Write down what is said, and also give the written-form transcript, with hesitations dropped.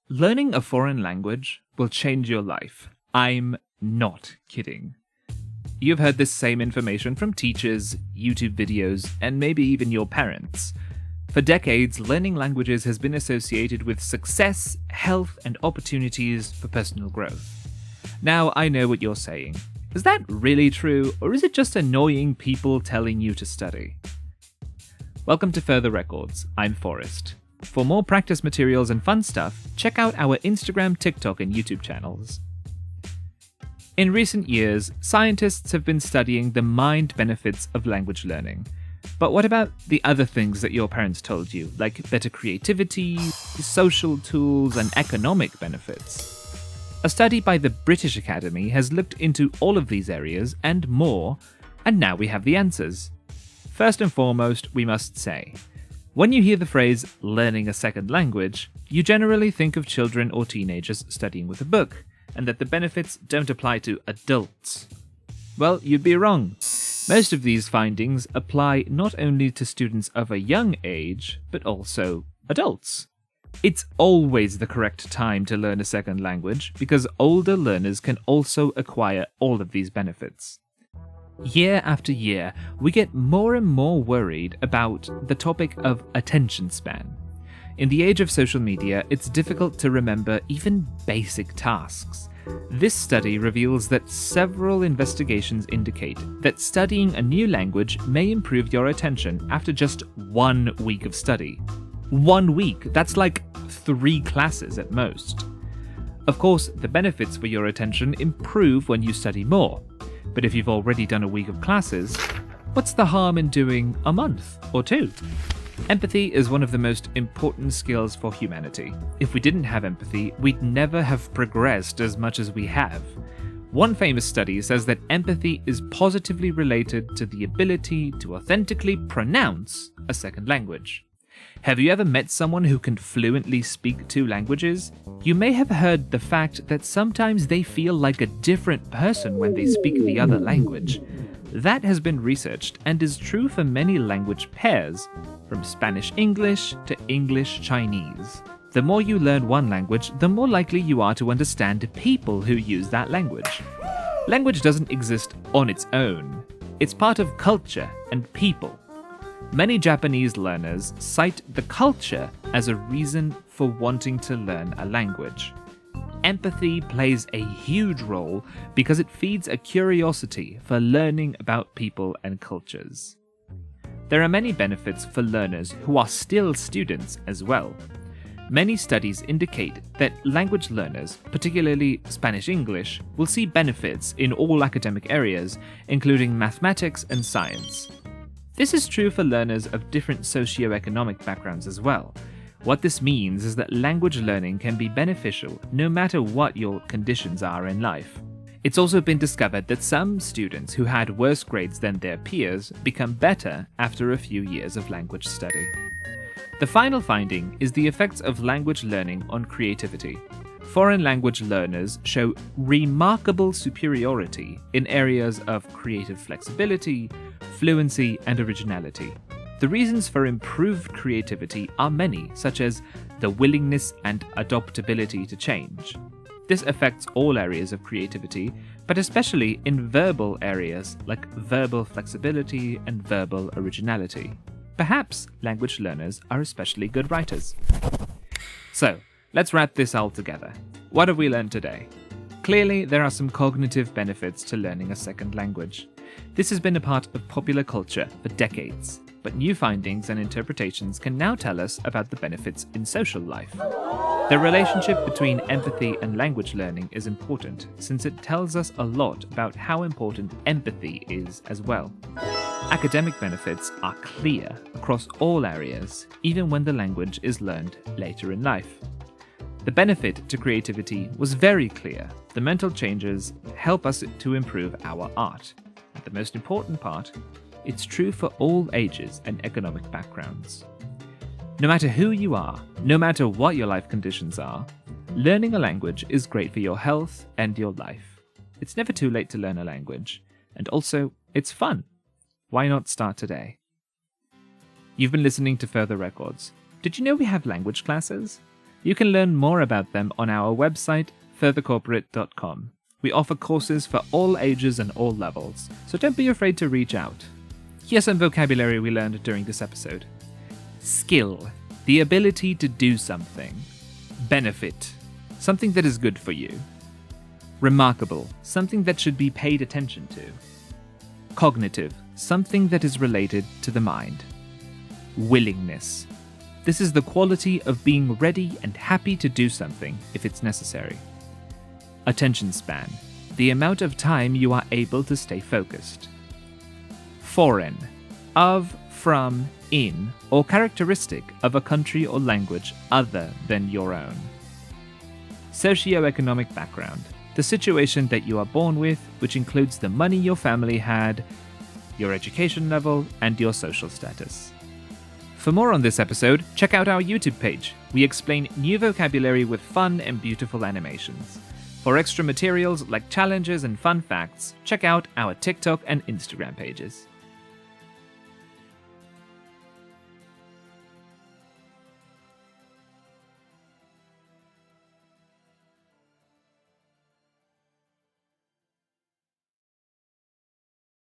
Learning a foreign language will change your life. I'm not kidding. You've heard this same information from teachers, YouTube videos, and maybe even your parents. For decades, learning languages has been associated with success, health, and opportunities for personal growth. Now, I know what you're saying. Is that really true, or is it just annoying people telling you to study? Welcome to Further Records. I'm Forrest. For more practice materials and fun stuff, check out our Instagram, TikTok, and YouTube channels. In recent years, scientists have been studying the mind benefits of language learning. But what about the other things that your parents told you, like better creativity, social tools, and economic benefits? A study by the British Academy has looked into all of these areas and more, and now we have the answers. First and foremost, we must say, when you hear the phrase learning a second language, you generally think of children or teenagers studying with a book, and that the benefits don't apply to adults. Well, you'd be wrong. Most of these findings apply not only to students of a young age, but also adults. It's always the correct time to learn a second language because older learners can also acquire all of these benefits. Year after year, we get more and more worried about the topic of attention span. In the age of social media, it's difficult to remember even basic tasks. This study reveals that several investigations indicate that studying a new language may improve your attention after just 1 week of study. 1 week, that's like 3 classes at most. Of course, the benefits for your attention improve when you study more. But if you've already done a week of classes, what's the harm in doing a month or 2? Empathy is one of the most important skills for humanity. If we didn't have empathy, we'd never have progressed as much as we have. One famous study says that empathy is positively related to the ability to authentically pronounce a second language. Have you ever met someone who can fluently speak 2 languages? You may have heard the fact that sometimes they feel like a different person when they speak the other language. That has been researched and is true for many language pairs, from Spanish-English to English-Chinese. The more you learn one language, the more likely you are to understand people who use that language. Language doesn't exist on its own. It's part of culture and people. Many Japanese learners cite the culture as a reason for wanting to learn a language. Empathy plays a huge role because it feeds a curiosity for learning about people and cultures. There are many benefits for learners who are still students as well. Many studies indicate that language learners, particularly Spanish-English, will see benefits in all academic areas, including mathematics and science. This is true for learners of different socioeconomic backgrounds as well. What this means is that language learning can be beneficial no matter what your conditions are in life. It's also been discovered that some students who had worse grades than their peers become better after a few years of language study. The final finding is the effects of language learning on creativity. Foreign language learners show remarkable superiority in areas of creative flexibility, fluency, and originality. The reasons for improved creativity are many, such as the willingness and adaptability to change. This affects all areas of creativity, but especially in verbal areas like verbal flexibility and verbal originality. Perhaps language learners are especially good writers. So, let's wrap this all together. What have we learned today? Clearly, there are some cognitive benefits to learning a second language. This has been a part of popular culture for decades, but new findings and interpretations can now tell us about the benefits in social life. The relationship between empathy and language learning is important, since it tells us a lot about how important empathy is as well. Academic benefits are clear across all areas, even when the language is learned later in life. The benefit to creativity was very clear. The mental changes help us to improve our art. And the most important part, it's true for all ages and economic backgrounds. No matter who you are, no matter what your life conditions are, learning a language is great for your health and your life. It's never too late to learn a language, and also, it's fun. Why not start today? You've been listening to Further Records. Did you know we have language classes? You can learn more about them on our website, furthercorporate.com. We offer courses for all ages and all levels, so don't be afraid to reach out. Here's some vocabulary we learned during this episode. Skill, the ability to do something. Benefit, something that is good for you. Remarkable, something that should be paid attention to. Cognitive, something that is related to the mind. Willingness, this is the quality of being ready and happy to do something if it's necessary. Attention span, the amount of time you are able to stay focused. Foreign, of, from, in, or characteristic of a country or language other than your own. Socioeconomic background, the situation that you are born with, which includes the money your family had, your education level, and your social status. For more on this episode, check out our YouTube page. We explain new vocabulary with fun and beautiful animations. For extra materials like challenges and fun facts, check out our TikTok and Instagram pages.